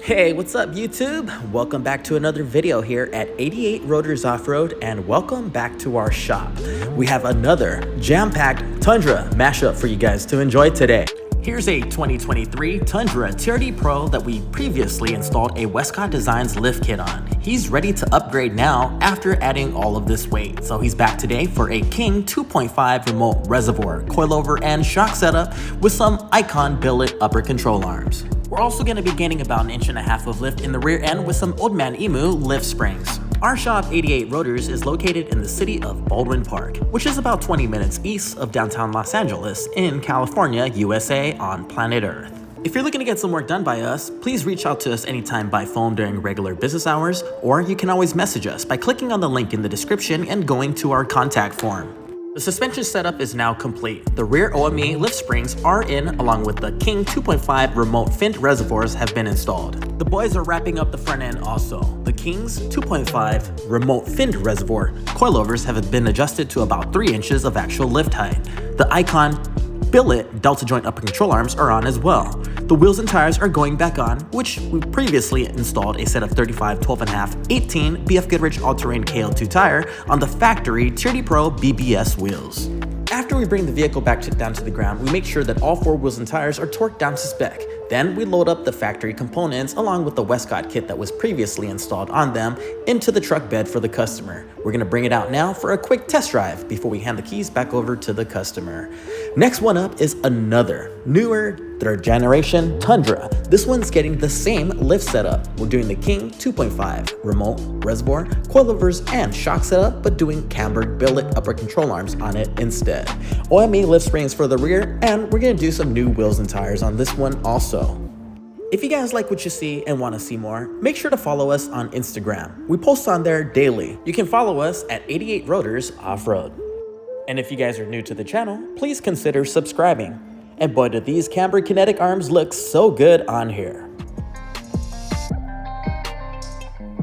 Hey, what's up YouTube? Welcome back to another video here at 88 Rotors Off-Road, and welcome back to our shop. We have another jam-packed Tundra mashup for you guys to enjoy today. Here's a 2023 Tundra TRD Pro that we previously installed a WESTCOTT Designs lift kit on. He's ready to upgrade now after adding all of this weight. So he's back today for a King 2.5 remote reservoir, coilover, and shock setup with some Icon billet upper control arms. We're also going to be gaining about 1.5 inches of lift in the rear end with some Old Man Emu lift springs. Our shop, 88 Rotors, is located in the city of Baldwin Park, which is about 20 minutes east of downtown Los Angeles in California, USA, on planet Earth. If you're looking to get some work done by us, please reach out to us anytime by phone during regular business hours, or you can always message us by clicking on the link in the description and going to our contact form. The suspension setup is now complete. The rear OME lift springs are in, along with the King 2.5 remote finned reservoirs have been installed. The boys are wrapping up the front end also. The King's 2.5 remote finned reservoir coilovers have been adjusted to about 3 inches of actual lift height. The Icon billet delta joint upper control arms are on as well. The wheels and tires are going back on, which we previously installed a set of 35, 12.5, 18 BF Goodrich all-terrain KO2 tire on the factory TRD Pro BBS wheels. After we bring the vehicle back down to the ground, we make sure that all 4 wheels and tires are torqued down to spec. Then we load up the factory components along with the WESTCOTT kit that was previously installed on them into the truck bed for the customer. We're going to bring it out now for a quick test drive before we hand the keys back over to the customer. Next one up is another newer 3rd generation Tundra. This one's getting the same lift setup. We're doing the King 2.5 remote reservoir, coilovers, and shock setup, but doing CAMBURG billet upper control arms on it instead. OME lift springs for the rear, and we're going to do some new wheels and tires on this one also. If you guys like what you see and want to see more, make sure to follow us on Instagram. We post on there daily. You can follow us at 88 Rotors Off-Road. And if you guys are new to the channel, please consider subscribing. And boy, do these CAMBURG kinetic arms look so good on here.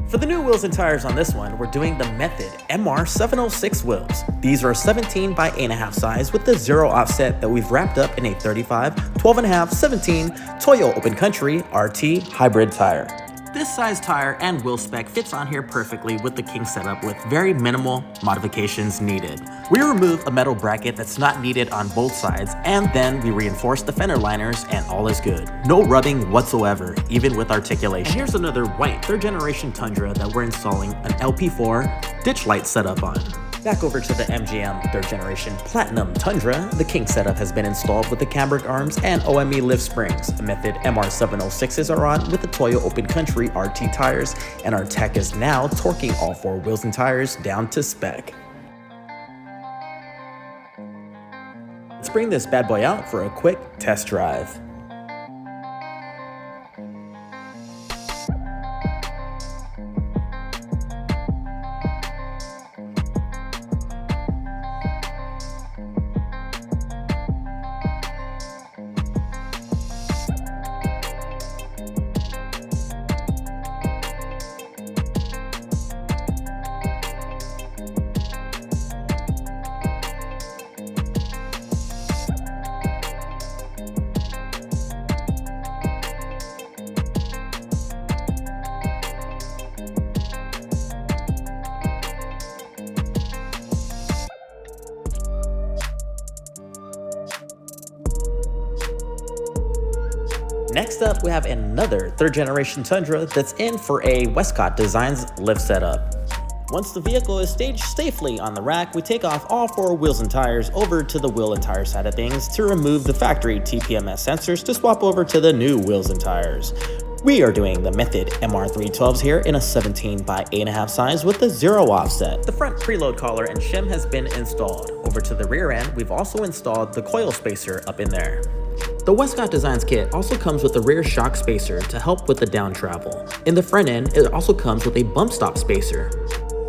For the new wheels and tires on this one, we're doing the Method MR706 wheels. These are 17 by 8.5 size with the 0 offset that we've wrapped up in a 35, 12.5, 17 TOYO Open Country RT hybrid tire. This size tire and wheel spec fits on here perfectly with the King setup with very minimal modifications needed. We remove a metal bracket that's not needed on both sides, and then we reinforce the fender liners and all is good. No rubbing whatsoever, even with articulation. And here's another white 3rd generation Tundra that we're installing an LP4 ditch light setup on. Back over to the MGM 3rd generation Platinum Tundra, the King setup has been installed with the CAMBURG arms and OME lift springs. The Method MR706s are on with the TOYO Open Country RT tires, and our tech is now torquing all 4 wheels and tires down to spec. Let's bring this bad boy out for a quick test drive. Next up, we have another 3rd generation Tundra that's in for a WESTCOTT Designs lift setup. Once the vehicle is staged safely on the rack, we take off all 4 wheels and tires over to the wheel and tire side of things to remove the factory TPMS sensors to swap over to the new wheels and tires. We are doing the Method MR312s here in a 17 by 8.5 size with the 0 offset. The front preload collar and shim has been installed. Over to the rear end, we've also installed the coil spacer up in there. The WESTCOTT Designs kit also comes with a rear shock spacer to help with the down travel. In the front end, it also comes with a bump stop spacer.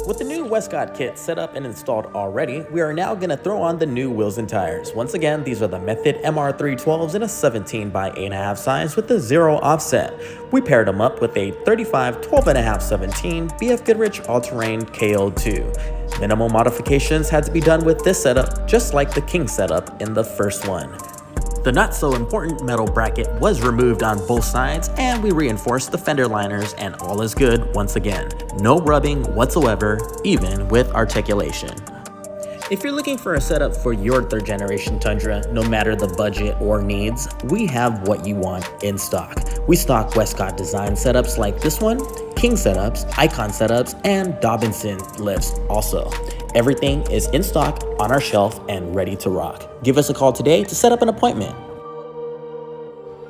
With the new WESTCOTT kit set up and installed already, we are now going to throw on the new wheels and tires. Once again, these are the Method MR312s in a 17 by 8.5 size with the 0 offset. We paired them up with a 35, 12.5, 17 BF Goodrich all-terrain KO2. Minimal modifications had to be done with this setup, just like the King setup in the first one. The not so important metal bracket was removed on both sides, and we reinforced the fender liners, and all is good once again. No rubbing whatsoever, even with articulation. If you're looking for a setup for your 3rd generation Tundra, no matter the budget or needs, we have what you want in stock. We stock WESTCOTT design setups like this one, King setups, Icon setups, and Dobinson lifts also. Everything is in stock on our shelf and ready to rock. Give us a call today to set up an appointment.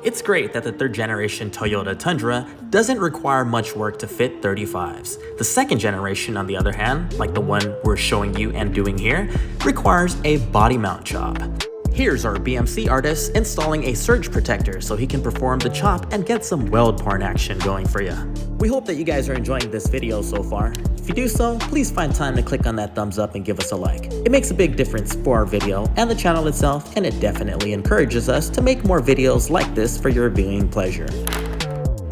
It's great that the 3rd generation Toyota Tundra doesn't require much work to fit 35s. The 2nd generation, on the other hand, like the one we're showing you and doing here, requires a body mount chop. Here's our BMC artist installing a surge protector so he can perform the chop and get some weld porn action going for you. We hope that you guys are enjoying this video so far. If you do so, please find time to click on that thumbs up and give us a like. It makes a big difference for our video and the channel itself, and it definitely encourages us to make more videos like this for your viewing pleasure.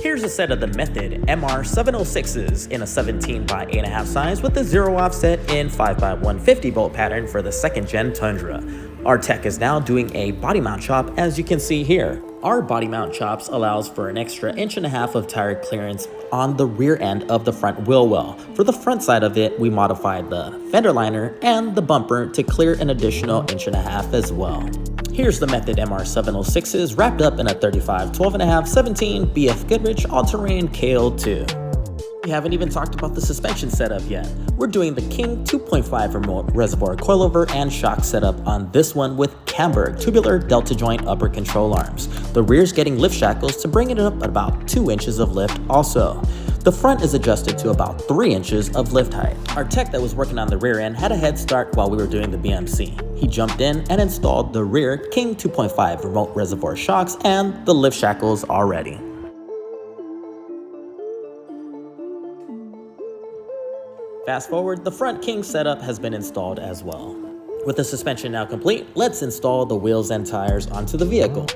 Here's a set of the Method MR706s in a 17 by 8.5 size with a 0 offset in 5 by 150 bolt pattern for the 2nd gen Tundra. Our tech is now doing a body mount chop, as you can see here. Our body mount chops allows for an extra 1.5 inches of tire clearance on the rear end of the front wheel well. For the front side of it, we modified the fender liner and the bumper to clear an additional 1.5 inches as well. Here's the Method MR706s wrapped up in a 35 12.5 17 BF Goodrich all-terrain KO2. We haven't even talked about the suspension setup yet. We're doing the King 2.5 remote reservoir coilover and shock setup on this one with CAMBURG tubular delta joint upper control arms. The rear's getting lift shackles to bring it up at about 2 inches of lift also. The front is adjusted to about 3 inches of lift height. Our tech that was working on the rear end had a head start while we were doing the BMC. He jumped in and installed the rear King 2.5 remote reservoir shocks and the lift shackles already. Fast forward, the front King setup has been installed as well. With the suspension now complete, let's install the wheels and tires onto the vehicle.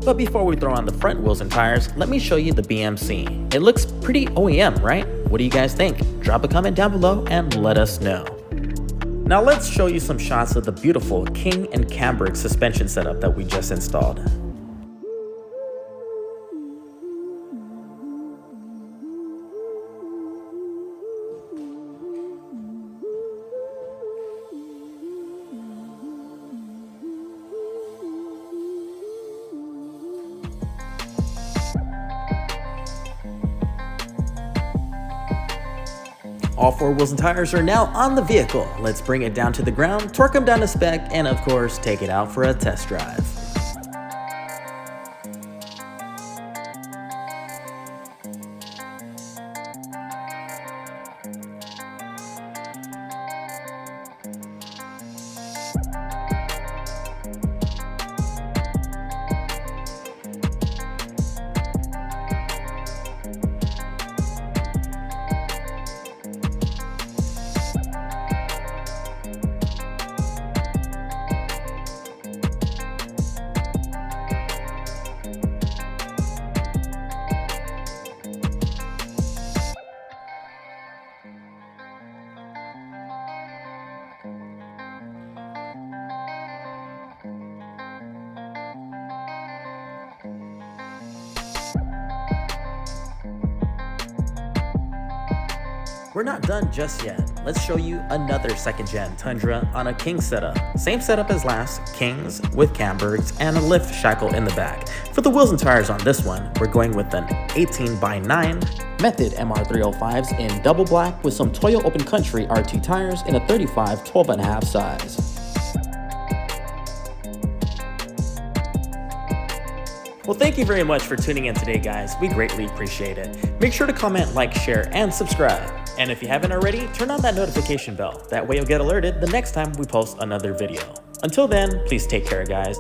But before we throw on the front wheels and tires, let me show you the BMC. It looks pretty OEM, right? What do you guys think? Drop a comment down below and let us know. Now let's show you some shots of the beautiful King and CAMBURG suspension setup that we just installed. All 4 wheels and tires are now on the vehicle. Let's bring it down to the ground, torque them down to spec, and of course, take it out for a test drive. We're not done just yet. Let's show you another 2nd gen Tundra on a King setup. Same setup as last, Kings with CAMBURGs and a lift shackle in the back. For the wheels and tires on this one, we're going with an 18 by 9 Method MR305s in double black with some TOYO Open Country RT tires in a 35 12.5 size. Well, thank you very much for tuning in today, guys. We greatly appreciate it. Make sure to comment, like, share, and subscribe. And if you haven't already, turn on that notification bell. That way you'll get alerted the next time we post another video. Until then, please take care, guys.